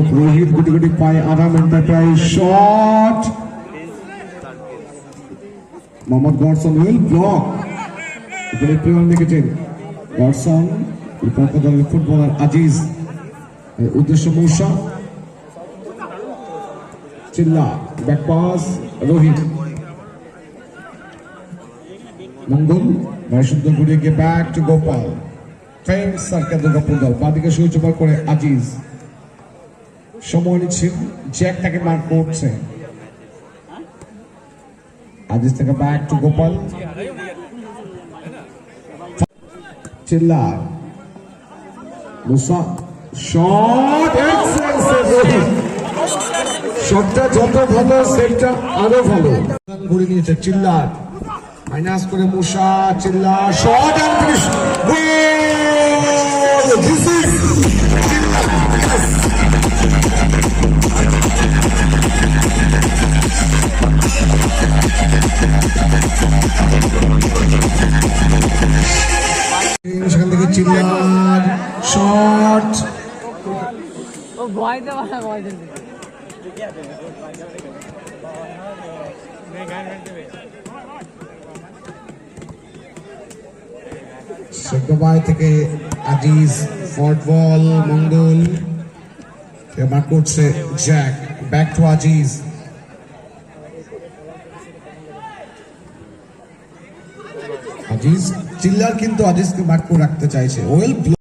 रोहित गुटी गुटी पाए आधा मिनट प्राय shot Mohammad Godson will block এখানে প্লেয়ার দেখেছেন গডসন বিপক্ষ দলের ফুটবলার আজিজ উদ্দেশ্য মৌসা চিল্লা ব্যাক পাস রোহিত মঙ্গল ভাই সুন্দর ঘুরিয়ে গিয়ে back to Gopal fame circle Durgapur দল বাদিকে সুযোগ করে আজিজ সময় নিচ্ছেন জ্যাক তাকে মার্ক করছে আজিজ থেকে ব্যাক টু গোপাল চিল্লা মুসা শট এক্সেলেন্ট সেভ রোহিত শটটা যত ভালো সেভটা আরো ভালো ঘুরে নিয়েছে চিল্লা মাইনাস করে Musa Chilla shot and finish goal this is সেখান থেকে চিল্লার শট ও ভয় দেওয়া ভয় দেবে সেকবাই থেকে Aziz forward ball Mangal mark করছে jack back to Aziz Aziz চিল্লার কিন্তু আজিজকে মার্ক করে রাখতে চাইছে ওয়েল